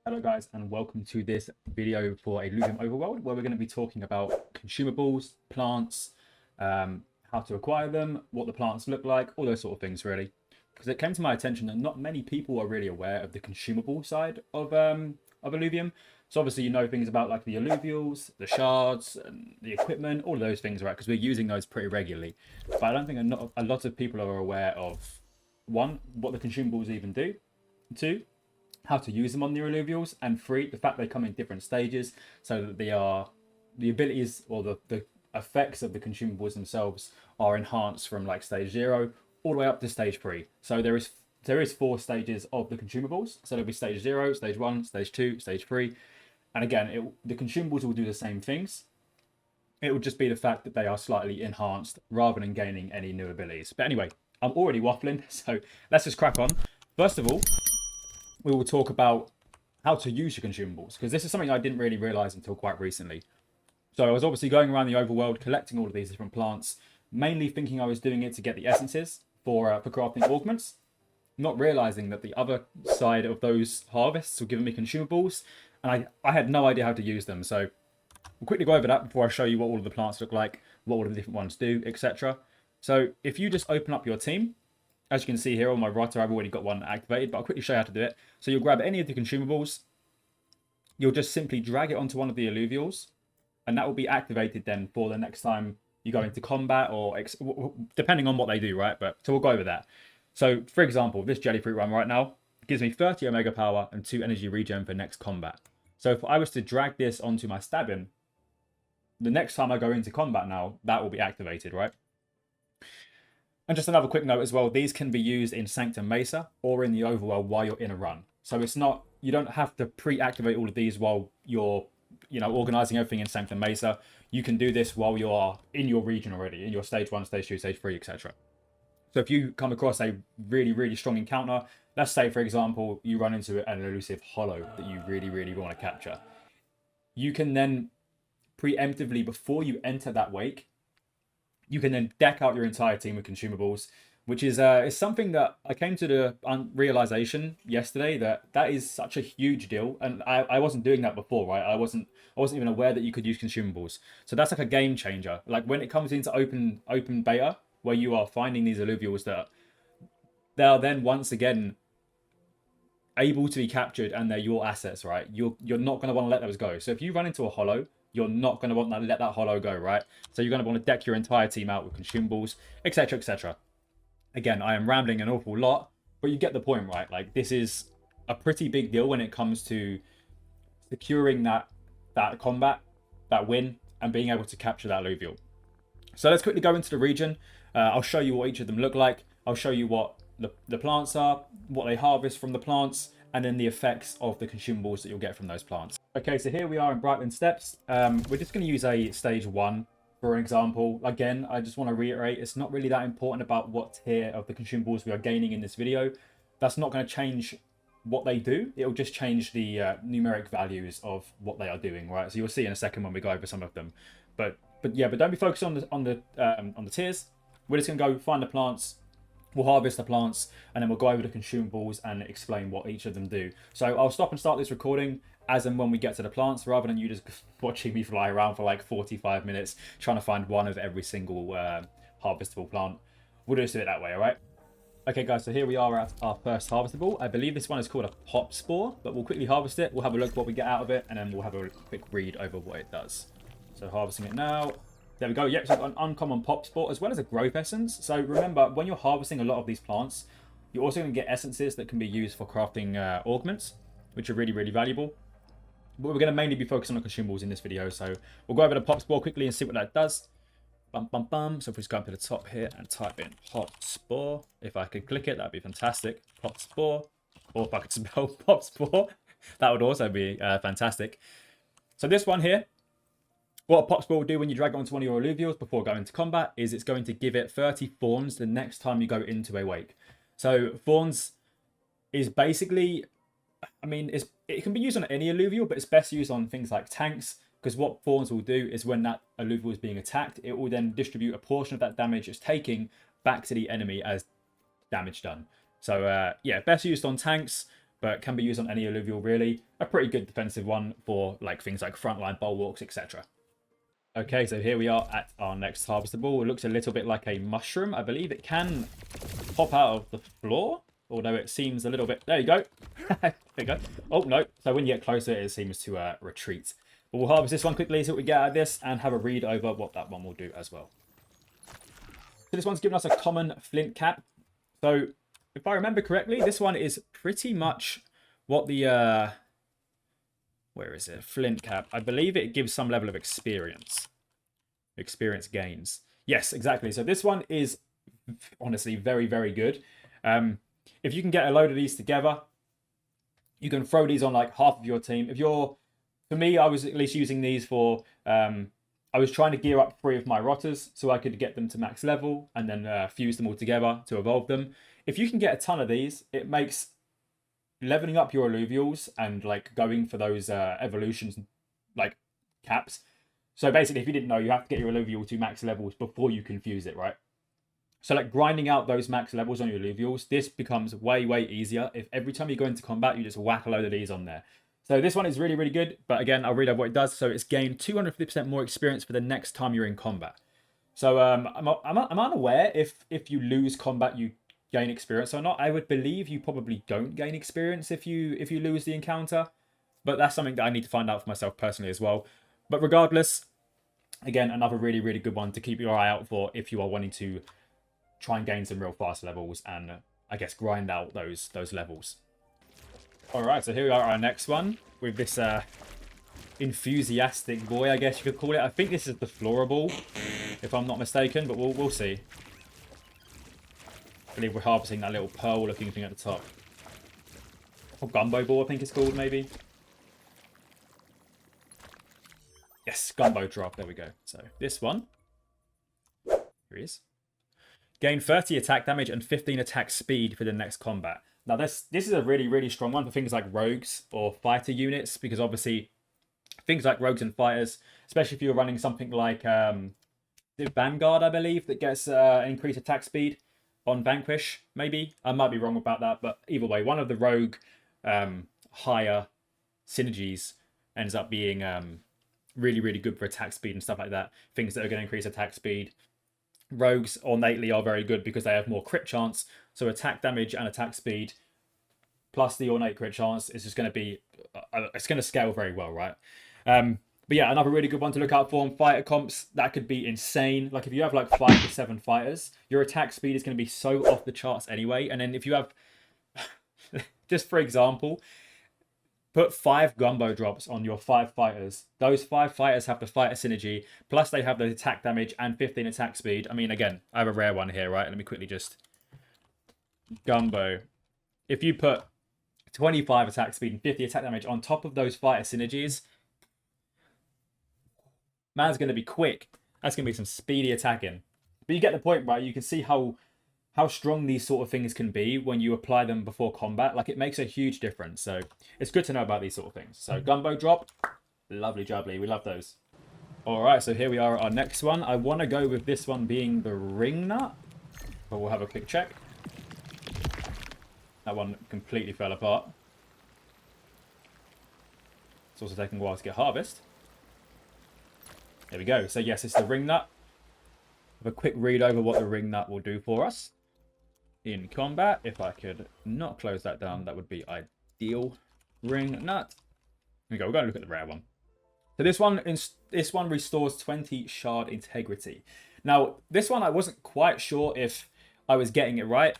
Hello guys and welcome to this video for Illuvium Overworld where we're going to be talking about consumables, plants, how to acquire them, what the plants look like, all those sort of things really. Because it came to my attention that not many people are really aware of the consumable side of Illuvium. So obviously you know things about like the alluvials, the shards, and the equipment, all of those things, right? Because we're using those pretty regularly. But I don't think a lot of people are aware of, one, what the consumables even do, two, how to use them on the alluvials, and three, the fact they come in different stages so that they are the abilities or the effects of the consumables themselves are enhanced from like stage 0 all the way up to stage 3. So there is 4 stages of the consumables. So there'll be stage 0, stage 1, stage 2, stage 3. And again, the consumables will do the same things. It will just be the fact that they are slightly enhanced rather than gaining any new abilities. But anyway, I'm already waffling, so let's just crack on. First of all, we will talk about how to use your consumables, because this is something I didn't really realize until quite recently. So I was obviously going around the overworld collecting all of these different plants, mainly thinking I was doing it to get the essences for crafting augments, not realizing that the other side of those harvests were giving me consumables, and I had no idea how to use them. So we'll quickly go over that before I show you what all of the plants look like, what all of the different ones do, etc. So if you just open up your team, as you can see here on my rotor, I've already got one activated, but I'll quickly show you how to do it. So you'll grab any of the consumables, you'll just simply drag it onto one of the alluvials, and that will be activated then for the next time you go into combat, or depending on what they do, right? So we'll go over that. So for example, this Jellyfruit one right now gives me 30 Omega power and 2 energy regen for next combat. So if I was to drag this onto my stabbing, the next time I go into combat now, that will be activated, right? And just another quick note as well, these can be used in Sanctum Mesa or in the overworld while you're in a run. So it's not, you don't have to pre-activate all of these while you're, organizing everything in Sanctum Mesa. You can do this while you are in your region already, in your stage 1, stage 2, stage 3, etc. So if you come across a really, really strong encounter, let's say, for example, you run into an elusive hollow that you really, really want to capture. You can then preemptively, before you enter that wake, you can then deck out your entire team with consumables, which is something that I came to the realization yesterday that is such a huge deal, and I wasn't doing that before, right? I wasn't even aware that you could use consumables. So that's like a game changer. Like when it comes into open beta, where you are finding these alluvials that they are then once again able to be captured and they're your assets, right? You're not going to want to let those go. So if you run into a hollow, you're not going to want to let that hollow go, right? So you're going to want to deck your entire team out with consumables, etc., etc. Again, I am rambling an awful lot, but you get the point, right? Like, this is a pretty big deal when it comes to securing that combat, that win, and being able to capture that alluvial. So let's quickly go into the region. I'll show you what each of them look like. I'll show you what the plants are, what they harvest from the plants, and then the effects of the consumables that you'll get from those plants. Okay, so here we are in Brightland Steppes. We're just going to use a stage 1 for an example. Again, I just want to reiterate, it's not really that important about what tier of the consumables we are gaining in this video. That's not going to change what they do. It'll just change the numeric values of what they are doing, right? So you'll see in a second when we go over some of them. But don't be focused on the tiers. We're just going to go find the plants. We'll harvest the plants, and then we'll go over the consumables and explain what each of them do. So I'll stop and start this recording as and when we get to the plants, rather than you just watching me fly around for like 45 minutes trying to find one of every single harvestable plant. We'll just do it that way, all right? Okay, guys, so here we are at our first harvestable. I believe this one is called a pop spore, but we'll quickly harvest it. We'll have a look at what we get out of it, and then we'll have a quick read over what it does. So harvesting it now. There we go. Yep, so I've got an uncommon pop spore as well as a growth essence. So remember, when you're harvesting a lot of these plants, you're also going to get essences that can be used for crafting augments, which are really, really valuable. But we're going to mainly be focusing on consumables in this video. So we'll go over the pop spore quickly and see what that does. Bum, bum, bum. So if we just go up to the top here and type in pop spore, if I could click it, that'd be fantastic. Pop spore. Or if I could spell pop spore, that would also be fantastic. So this one here, what a pop spore will do when you drag it onto one of your alluvials before going into combat is it's going to give it 30 thorns the next time you go into a wake. So thorns is basically, I mean, it can be used on any alluvial, but it's best used on things like tanks, because what thorns will do is when that alluvial is being attacked, it will then distribute a portion of that damage it's taking back to the enemy as damage done. So yeah, best used on tanks, but can be used on any alluvial really. A pretty good defensive one for like things like frontline bulwarks, etc. Okay, so here we are at our next harvestable. It looks a little bit like a mushroom. I believe it can pop out of the floor, although it seems a little bit... There you go. There you go. Oh, no. So when you get closer, it seems to retreat. But we'll harvest this one quickly, see what we get out of this, and have a read over what that one will do as well. So this one's given us a common flint cap. So if I remember correctly, this one is pretty much what the... where is it? Flint cap. I believe it gives some level of experience. Experience gains. Yes, exactly. So this one is honestly very, very good. If you can get a load of these together, you can throw these on like half of your team. If you're... For me, I was at least using these for... I was trying to gear up 3 of my rotters so I could get them to max level and then fuse them all together to evolve them. If you can get a ton of these, it makes leveling up your alluvials and like going for those evolutions like caps. So basically, if you didn't know, you have to get your alluvial to max levels before you can fuse it, right? So like grinding out those max levels on your alluvials, this becomes way, way easier if every time you go into combat, you just whack a load of these on there. So this one is really, really good. But again, I'll read out what it does. So it's gained 250% more experience for the next time you're in combat. So I'm unaware if you lose combat, you gain experience or not. I would believe you probably don't gain experience if you lose the encounter. But that's something that I need to find out for myself personally as well. But regardless, again, another really, really good one to keep your eye out for if you are wanting to try and gain some real fast levels and I guess grind out those levels. Alright, so here we are at our next one with this enthusiastic boy, I guess you could call it. I think this is the Floraball, if I'm not mistaken, but we'll see. I believe we're harvesting that little pearl looking thing at the top. Or Gumbo Ball, I think it's called, maybe. Yes, Gumbo Drop, there we go. So this one, here he is. Gain 30 attack damage and 15 attack speed for the next combat. Now, this is a really, really strong one for things like rogues or fighter units, because obviously things like rogues and fighters, especially if you're running something like Vanguard, I believe, that gets increased attack speed on Vanquish, maybe. I might be wrong about that, but either way, one of the rogue higher synergies ends up being really, really good for attack speed and stuff like that. Things that are going to increase attack speed. Rogues ornately are very good because they have more crit chance. So attack damage and attack speed plus the ornate crit chance is just going to be... it's going to scale very well, right? But yeah, another really good one to look out for on fighter comps. That could be insane. Like if you have like 5 to 7 fighters, your attack speed is going to be so off the charts anyway. And then if you have... just for example... Put 5 Gumbo Drops on your 5 fighters. Those 5 fighters have the fighter synergy, plus they have the attack damage and 15 attack speed. I mean, again, I have a rare one here, right? Let me quickly just... Gumbo. If you put 25 attack speed and 50 attack damage on top of those fighter synergies, man's going to be quick. That's going to be some speedy attacking. But you get the point, right? You can see how strong these sort of things can be when you apply them before combat. Like, it makes a huge difference. So it's good to know about these sort of things. So Gumbo Drop, lovely jubbly. We love those. All right, so here we are at our next one. I want to go with this one being the Ringnut, but we'll have a quick check. That one completely fell apart. It's also taking a while to get harvest. There we go. So yes, it's the Ringnut. Have a quick read over what the Ringnut will do for us in combat. If I could not close that down, that would be ideal. Ringnut. There we go. We're going to look at the rare one. So this one restores 20 shard integrity. Now, this one I wasn't quite sure if I was getting it right,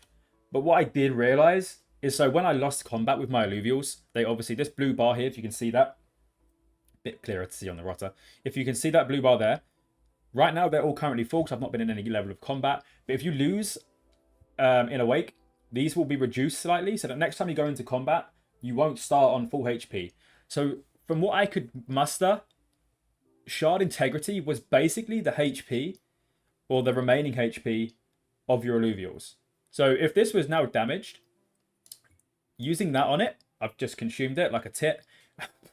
but what I did realize is, so when I lost combat with my alluvials, they obviously, this blue bar here, if you can see that, a bit clearer to see on the rotter. If you can see that blue bar there, right now they're all currently full because I've not been in any level of combat. But if you lose in Awake, these will be reduced slightly, so that next time you go into combat, you won't start on full HP. So from what I could muster, Shard Integrity was basically the HP, or the remaining HP, of your alluvials. So if this was now damaged, using that on it, I've just consumed it like a tit.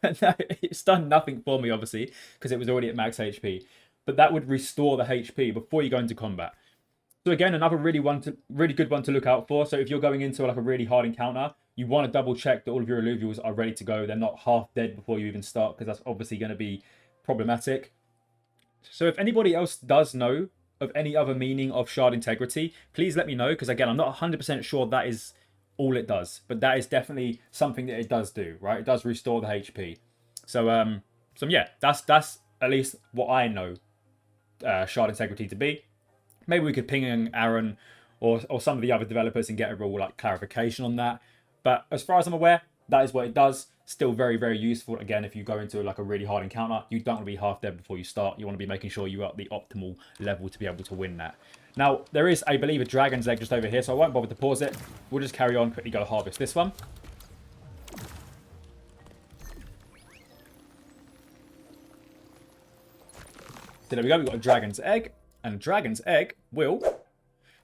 It's done nothing for me, obviously, because it was already at max HP. But that would restore the HP before you go into combat. So again, another really good one to look out for. So if you're going into like a really hard encounter, you want to double check that all of your Illuvials are ready to go. They're not half dead before you even start, because that's obviously going to be problematic. So if anybody else does know of any other meaning of Shard Integrity, please let me know, because again, I'm not 100% sure that is all it does, but that is definitely something that it does do, right? It does restore the HP. So yeah, that's at least what I know Shard Integrity to be. Maybe we could ping Aaron or some of the other developers and get a real like clarification on that. But as far as I'm aware, that is what it does. Still very, very useful. Again, if you go into like a really hard encounter, you don't want to be half dead before you start. You want to be making sure you're at the optimal level to be able to win that. Now, there is, I believe, a dragon's egg just over here, so I won't bother to pause it. We'll just carry on, quickly go harvest this one. So there we go, we've got a dragon's egg. And a dragon's egg will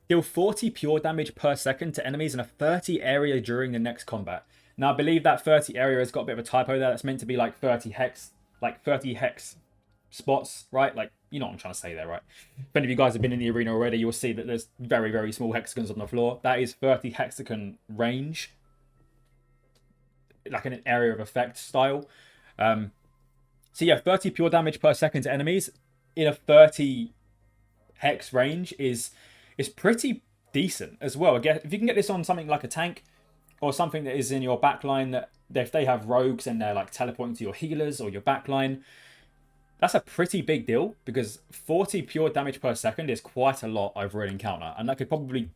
deal 40 pure damage per second to enemies in a 30 area during the next combat. Now, I believe that 30 area has got a bit of a typo there. That's meant to be like 30 hex spots, right? Like, you know what I'm trying to say there, right? If any of you guys have been in the arena already, you'll see that there's very, very small hexagons on the floor. That is 30 hexagon range, like in an area of effect style. So yeah, 30 pure damage per second to enemies in a 30 hex range is pretty decent as well. Again, if you can get this on something like a tank or something that is in your backline, that if they have rogues and they're like teleporting to your healers or your backline, that's a pretty big deal, because 40 pure damage per second is quite a lot over an encounter, and that could probably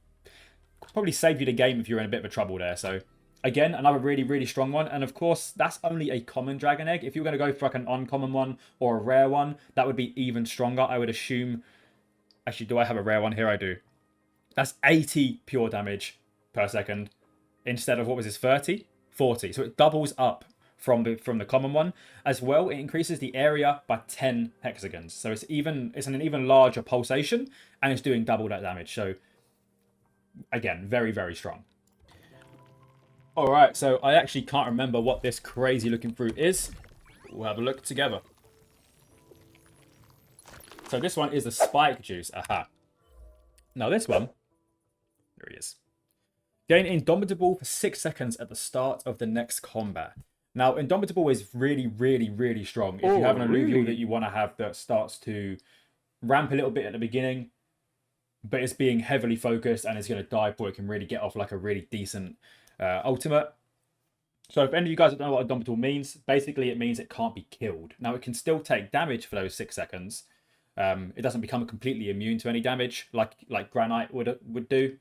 save you the game if you're in a bit of a trouble there. So again, another really, really strong one. And of course, that's only a common dragon egg. If you're going to go for like an uncommon one or a rare one, that would be even stronger, I would assume. Actually, do I have a rare one here? I do. That's 80 pure damage per second instead of, what was this, 30? 40. So it doubles up from the common one. As well, it increases the area by 10 hexagons. So it's an even larger pulsation, and it's doing double that damage. So again, very, very strong. All right, so I actually can't remember what this crazy looking fruit is. We'll have a look together. So this one is a spike juice. Aha. Now this one, there he is. Gain Indomitable for 6 seconds at the start of the next combat. Now, Indomitable is really, really, really strong. If you have an Illuvial that you want to have that starts to ramp a little bit at the beginning, but it's being heavily focused and it's going to die before it can really get off like a really decent ultimate. So if any of you guys don't know what Indomitable means, basically it means it can't be killed. Now, it can still take damage for those 6 seconds. It doesn't become completely immune to any damage like Granite would do.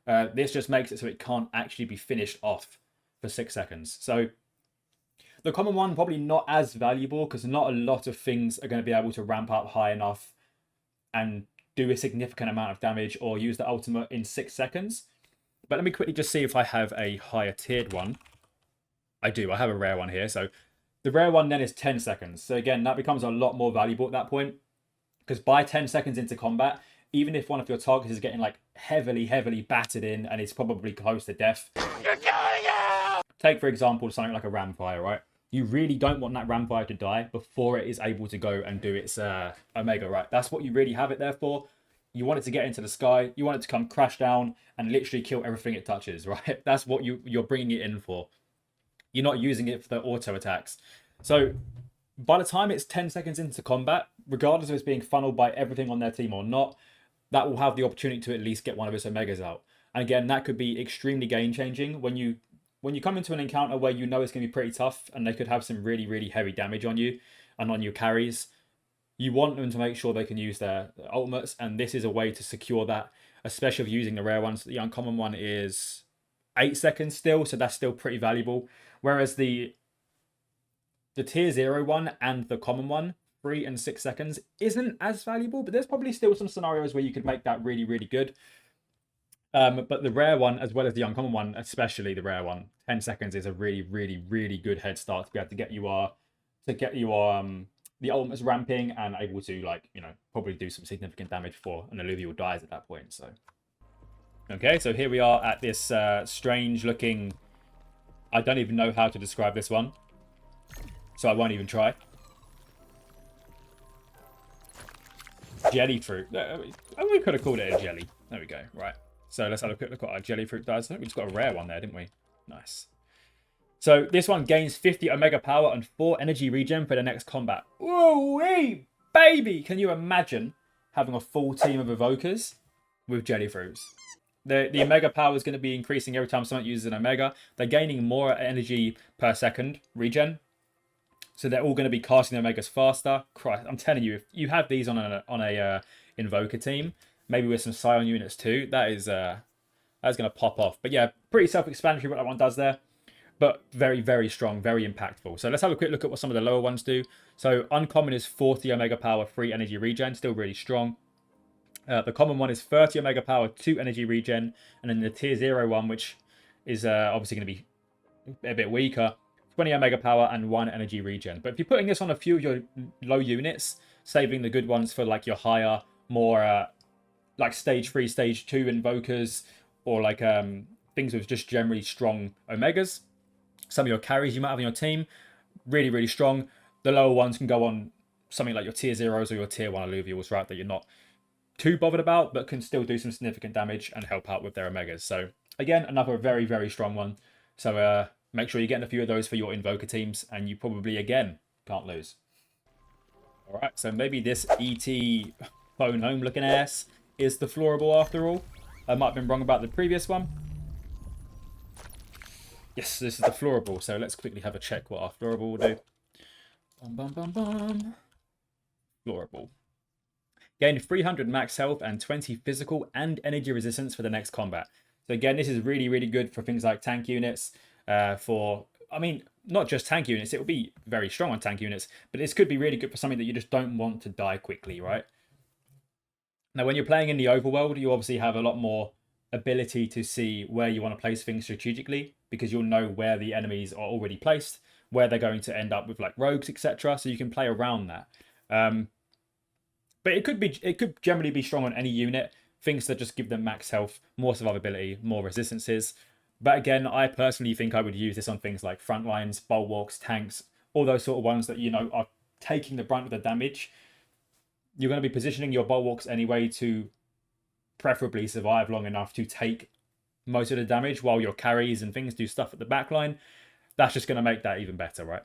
This just makes it so it can't actually be finished off for 6 seconds. So the common one, probably not as valuable, because not a lot of things are going to be able to ramp up high enough and do a significant amount of damage or use the ultimate in 6 seconds. But let me quickly just see if I have a higher tiered one. I do. I have a rare one here. So the rare one then is 10 seconds. So again, that becomes a lot more valuable at that point, because by 10 seconds into combat, even if one of your targets is getting like heavily, heavily battered in and it's probably close to death. You're killing it! Take, for example, something like a Ramfire, right? You really don't want that Ramfire to die before it is able to go and do its Omega, right? That's what you really have it there for. You want it to get into the sky. You want it to come crash down and literally kill everything it touches, right? That's what you're bringing it in for. You're not using it for the auto attacks. So by the time it's 10 seconds into combat, regardless of it's being funneled by everything on their team or not, that will have the opportunity to at least get one of its Omegas out. And again, that could be extremely game-changing when you come into an encounter where you know it's going to be pretty tough and they could have some really, really heavy damage on you and on your carries. You want them to make sure they can use their ultimates, and this is a way to secure that, especially if using the rare ones. The uncommon one is 8 seconds still, so that's still pretty valuable. Whereas the tier 0 one and the common one, 3 and 6 seconds, isn't as valuable, but there's probably still some scenarios where you could make that really, really good. But the rare one, as well as the uncommon one, especially the rare one, 10 seconds is a really, really, really good head start to be able to get the ultimates ramping and able to, like, you know, probably do some significant damage before an Illuvial dies at that point. So, okay, so here we are at this strange looking. I don't even know how to describe this one, so I won't even try. Jellyfruit. We could have called it a jelly. There we go. Right. So let's have a quick look at what our Jellyfruit does. I think we just got a rare one there, didn't we? Nice. So this one gains 50 Omega Power and 4 energy regen for the next combat. Woo-wee, baby! Can you imagine having a full team of Evokers with Jellyfruits? The Omega Power is going to be increasing every time someone uses an Omega. They're gaining more energy per second regen. So they're all going to be casting the Omegas faster. Christ, I'm telling you, if you have these on a Invoker team, maybe with some Scion units too, that's going to pop off. But yeah, pretty self-explanatory what that one does there. But very, very strong, very impactful. So let's have a quick look at what some of the lower ones do. So uncommon is 40 Omega Power, 3 energy regen, still really strong. The common one is 30 Omega Power, 2 energy regen. And then the tier 0 one, which is obviously going to be a bit weaker, 20 Omega Power and 1 energy regen. But if you're putting this on a few of your low units, saving the good ones for like your higher, more like stage 3, stage 2 invokers, or like things with just generally strong Omegas, some of your carries you might have on your team, really, really strong. The lower ones can go on something like your tier 0s or your tier 1 Illuvials, right, that you're not too bothered about, but can still do some significant damage and help out with their Omegas. So again, another very, very strong one. So make sure you're getting a few of those for your Invoker teams, and you probably, again, can't lose. All right, so maybe this ET phone home looking ass is the Floraball after all. I might have been wrong about the previous one. Yes, this is the Floraball, so let's quickly have a check what our Floraball will do. Bum, bum, bum, bum. Floraball. Gain 300 max health and 20 physical and energy resistance for the next combat. So again, this is really, really good for things like tank units. I mean, not just tank units, it will be very strong on tank units, but this could be really good for something that you just don't want to die quickly, right? Now, when you're playing in the overworld, you obviously have a lot more ability to see where you want to place things strategically, because you'll know where the enemies are already placed, where they're going to end up with like rogues, etc. So you can play around that. But it could generally be strong on any unit. Things that just give them max health, more survivability, more resistances. But again, I personally think I would use this on things like front lines, bulwarks, tanks, all those sort of ones that, you know, are taking the brunt of the damage. You're going to be positioning your bulwarks anyway to preferably survive long enough to take most of the damage while your carries and things do stuff at the back line. That's just going to make that even better, right?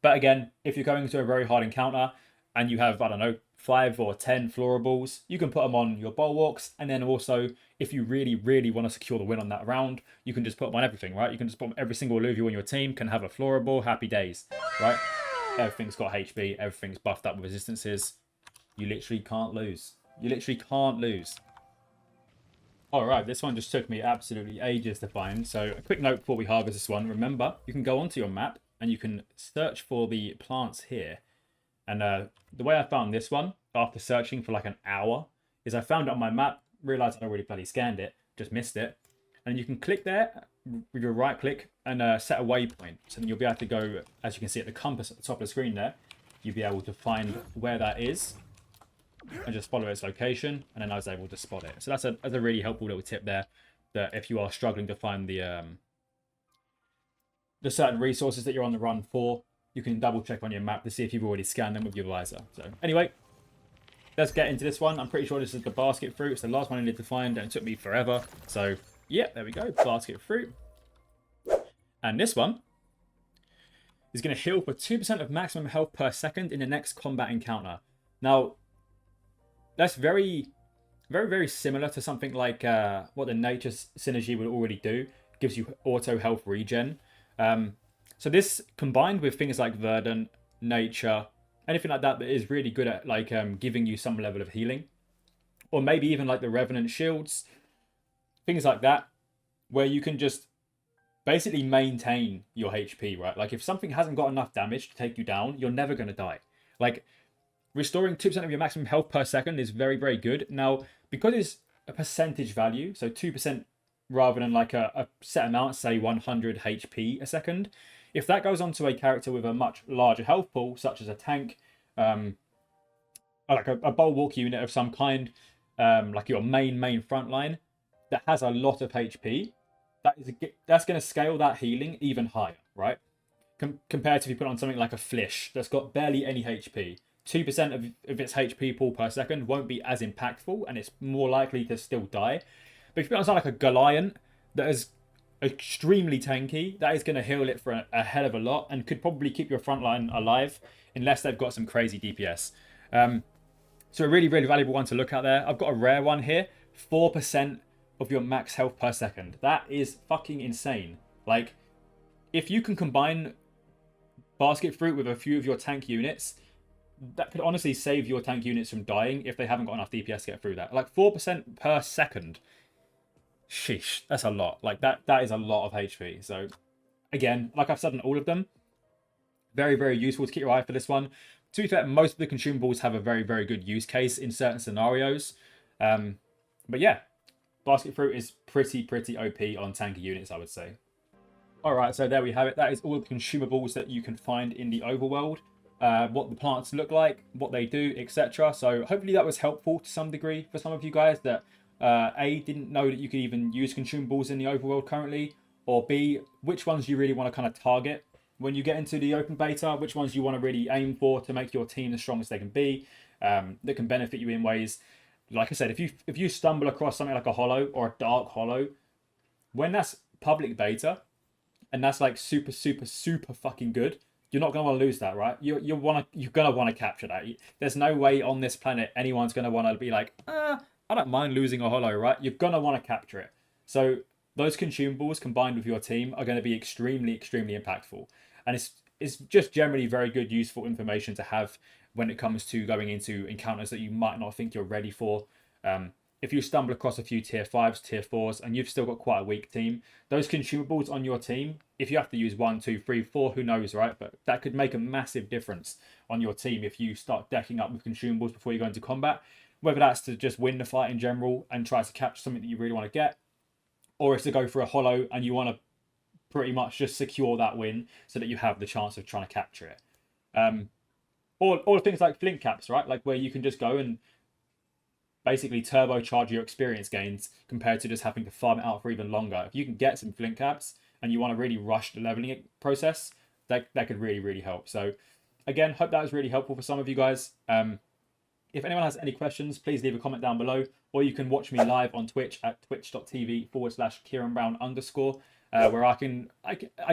But again, if you're going to a very hard encounter and you have, I don't know, 5 or 10 Floraballs, you can put them on your bulwarks. And then also, if you really, really want to secure the win on that round, you can just put them on everything, right? You can just put every single Illuvium on your team can have a Floraball, happy days, right? Everything's got HP, everything's buffed up with resistances. You literally can't lose. You literally can't lose. Alright, this one just took me absolutely ages to find. So a quick note before we harvest this one. Remember, you can go onto your map and you can search for the plants here. And the way I found this one, after searching for like an hour, is I found it on my map, realised I'd already bloody scanned it, just missed it. And you can click there with your right click and set a waypoint. So then you'll be able to go, as you can see at the compass at the top of the screen there, you'll be able to find where that is and just follow its location, and then I was able to spot it. So that's a really helpful little tip there, that if you are struggling to find the certain resources that you're on the run for, you can double check on your map to see if you've already scanned them with your visor. So anyway, let's get into this one. I'm pretty sure this is the basket fruit. It's the last one I needed to find, and it took me forever. So yeah, there we go, basket fruit. And this one is going to heal for 2% of maximum health per second in the next combat encounter. Now, that's very, very, very similar to something like what the nature synergy would already do. It gives you auto health regen. So this combined with things like Verdant, Nature, anything like that is really good at like giving you some level of healing. Or maybe even like the Revenant Shields, things like that, where you can just basically maintain your HP, right? Like if something hasn't got enough damage to take you down, you're never going to die. Like restoring 2% of your maximum health per second is very, very good. Now, because it's a percentage value, so 2% rather than like a set amount, say 100 HP a second, if that goes onto a character with a much larger health pool, such as a tank, like a bulwark unit of some kind, like your main front line, that has a lot of HP, that's going to scale that healing even higher, right? Compared to if you put on something like a Flish that's got barely any HP. 2% of its HP pool per second won't be as impactful, and it's more likely to still die. But if you put on like a Goliath that is extremely tanky, that is going to heal it for a hell of a lot and could probably keep your front line alive unless they've got some crazy DPS. So a really, really valuable one to look at there. I've got a rare one here. 4% of your max health per second. That is fucking insane. Like, if you can combine basket fruit with a few of your tank units, that could honestly save your tank units from dying if they haven't got enough DPS to get through that. Like 4% per second. Sheesh, that's a lot. Like that is a lot of HP. So again, like I've said on all of them, very, very useful to keep your eye for this one. To be fair, most of the consumables have a very, very good use case in certain scenarios. But yeah, basket fruit is pretty OP on tanky units, I would say. Alright, so there we have it. That is all the consumables that you can find in the overworld. What the plants look like, what they do, etc. So hopefully that was helpful to some degree for some of you guys that A, didn't know that you could even use consumables in the overworld currently, or B, which ones you really want to kind of target when you get into the open beta, which ones you want to really aim for to make your team the strongest they can be, that can benefit you in ways. Like I said, if you stumble across something like a hollow or a dark hollow, when that's public beta, and that's like super fucking good, you're not gonna want to lose that, right? You're gonna want to capture that. There's no way on this planet anyone's gonna want to be like, I don't mind losing a hollow, right? You're gonna want to capture it. So those consumables combined with your team are going to be extremely impactful, and it's just generally very good, useful information to have when it comes to going into encounters that you might not think you're ready for. If you stumble across a few tier 5s, tier 4s, and you've still got quite a weak team, those consumables on your team, if you have to use 1, 2, 3, 4, who knows, right? But that could make a massive difference on your team if you start decking up with consumables before you go into combat. Whether that's to just win the fight in general and try to capture something that you really want to get, or it's to go for a hollow and you want to pretty much just secure that win so that you have the chance of trying to capture it. Or things like Flintcaps, right? Like where you can just go and basically turbocharge your experience gains compared to just having to farm it out for even longer. If you can get some Flintcaps and you want to really rush the leveling process, that could really help. So again, hope that was really helpful for some of you guys. If anyone has any questions, please leave a comment down below, or you can watch me live on Twitch at twitch.tv/KieranBrown_, where I'm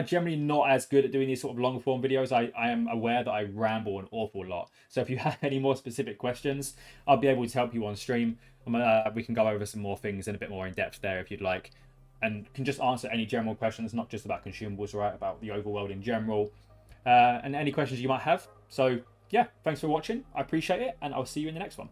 generally not as good at doing these sort of long form videos. I am aware that I ramble an awful lot. So if you have any more specific questions, I'll be able to help you on stream. We can go over some more things in a bit more in depth there if you'd like, and can just answer any general questions, not just about consumables, right? About the overworld in general, and any questions you might have. So yeah, thanks for watching. I appreciate it, and I'll see you in the next one.